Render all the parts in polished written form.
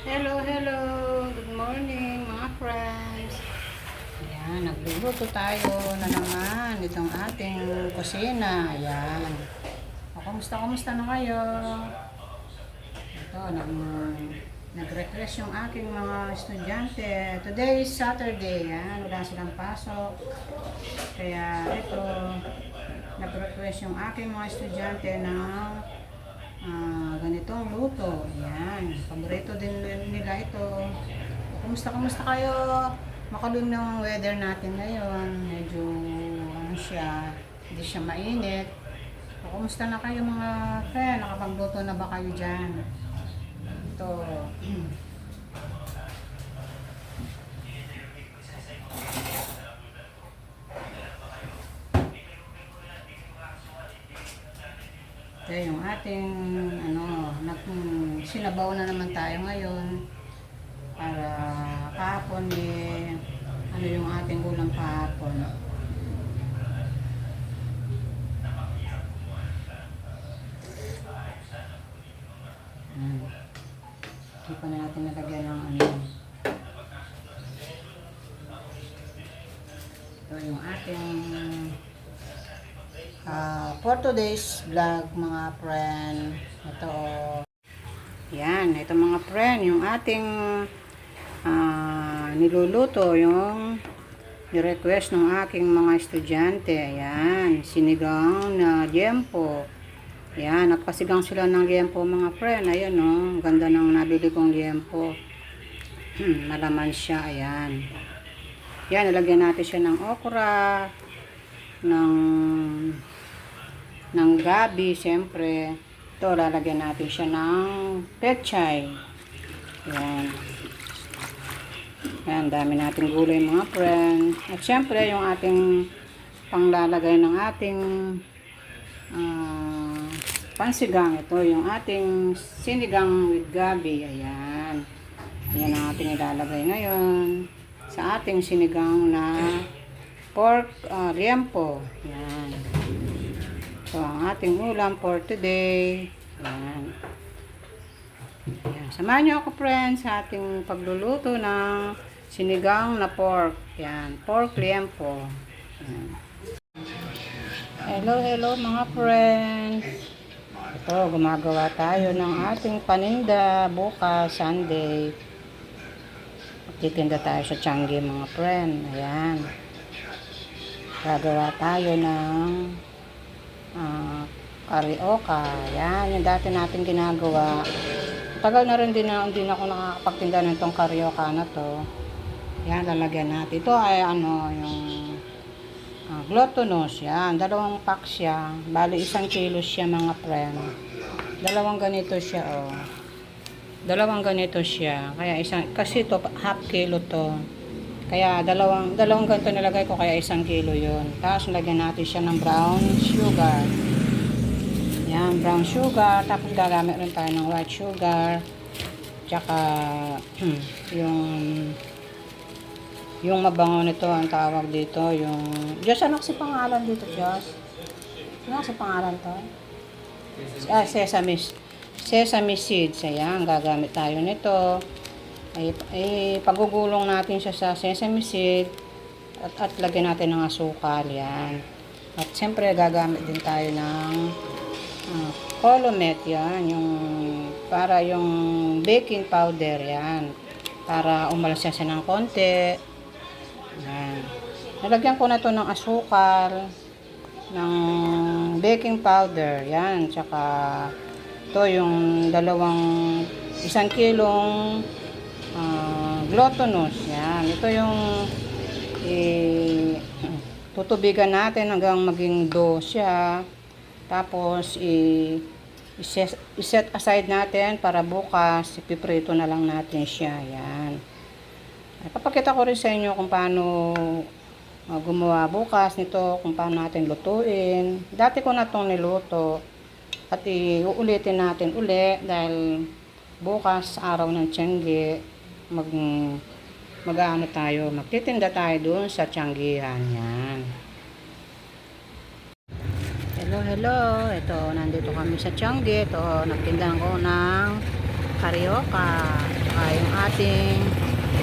Hello, hello. Good morning, mga friends. Ayan, nagluluto tayo na naman itong ating kusina. Ayan. O, kumusta na kayo? Ito, nag-request yung aking mga estudyante. Today is Saturday. Ayan, wala silang pasok. Kaya ito, nag-request yung aking mga estudyante na ganitong luto. Ayan. Paborito din nila ito. Kumusta kayo? Makalun ng weather natin ngayon. Medyo ano siya, hindi siya mainit. Kumusta na kayo mga friend? Nakapagluto na ba kayo dyan? Ito. Ito yung ating sinabaw na naman tayo ngayon para kahapon yung ating ulam kahapon. Hindi pa natin nalagyan ng ito yung ating for today's vlog mga friend. Ito yan, ito mga friend, yung ating niluluto, yung ni-request ng aking mga estudyante. Ayan, sinigang na liempo. Ayan, nagpasigang sila ng liempo mga friend. Ayan o, ganda ng nabili kong liempo. Malaman siya, ayan. Ayan, nalagyan natin siya ng okra, ng gabi, siyempre. Ito, lalagyan natin siya ng pechay. Ayan. Ayan, dami nating gulay mga friend. At siyempre, yung ating panglalagay ng ating pansigang. Ito, yung ating sinigang with gabi. Ayan. Ayan ang ating ilalagay ngayon sa ating sinigang na pork liempo. Ayan. So, ang ating ulam for today. Ayan. Ayan. Samahan niyo ako friends sa ating pagluluto ng sinigang na pork. Ayan. Pork liempo. Ayan. Hello mga friends. Ito, gumagawa tayo ng ating paninda bukas, Sunday. Magtitinda tayo sa Changi mga friend. Ayan. Gagawa tayo ng karyoka. Yan, yung dati natin ginagawa. Tagal na rin din na hindi na ako nakakapagtinda ng itong karyoka na to. Yan, lalagyan natin. Ito ay yung glutinous. Yan, 2 pack siya. Bali 1 kilo siya mga friend. 2 ganito siya oh. 2 ganito siya. Kaya kasi to half kilo to. Kaya dalawang ganito nilagay ko, kaya 1 kilo yun. Tapos lagyan natin siya ng brown sugar. Yan, brown sugar. Tapos gagamit rin tayo ng white sugar. Tsaka yung mabango nito, ang tawag dito, yung Diyos, ano kasi pangalan dito, Diyos? Ano kasi pangalan to? Sesame seeds. Ayan, gagamit tayo nito. Ay pagugulong natin siya sa sesame seed at lagyan natin ng asukal. Yan. At siyempre gagamit din tayo ng Colomet. Yan, para yung baking powder. Yan, para umalasya siya ng konti. Yan. Nalagyan ko na to ng asukal, ng baking powder. Yan, tsaka to yung 1 kilong glutinous. Yan. Ito yung tutubigan natin hanggang maging dough siya. Tapos i-set aside natin para bukas ipiprito na lang natin siya. Yan. Papakita ko rin sa inyo kung paano gumawa bukas nito, kung paano natin lutuin. Dati ko na itong niluto at uulitin natin uli dahil bukas araw ng Tiangge magtitinda tayo doon sa Tianggihan. Yan. Hello. Ito, nandito kami sa Tiangge. Ito, nagtindahan ko ng karyoka. Saka yung ating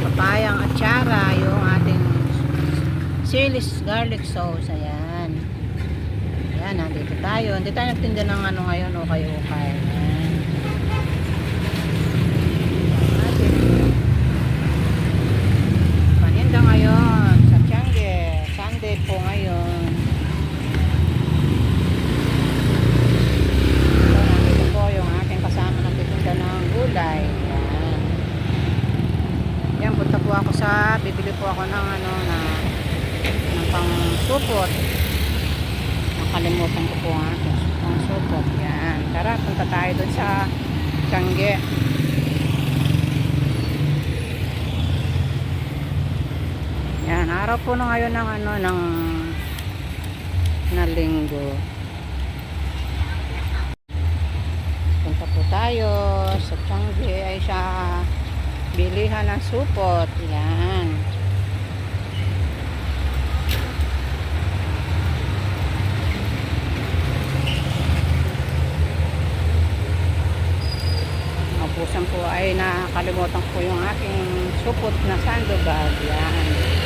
papayang atsara, yung ating silis garlic sauce. Ayan. Ayan, nandito tayo. Hindi tayo nagtinda ng ano ngayon, ukay-ukay. Ayan. Paninda ngayon sa Tiangge. Sunday po ngayon. So, nandito po yung aking kasama nagtitinda ng gulay. Ayan. Yan, punta po ako sa, bibili po ako ng ano na ng pang supot. Nakalimutan ko po nga pang supot. Yan. Tara, punta tayo dun sa Tiangge. Yan, araw po na ngayon ng ano na linggo. Punta po tayo sa Tiangge ay sa bilihan ng supot. Yan. Pusan po ay nakalimutan ko yung aking supot na sandobag. Yan.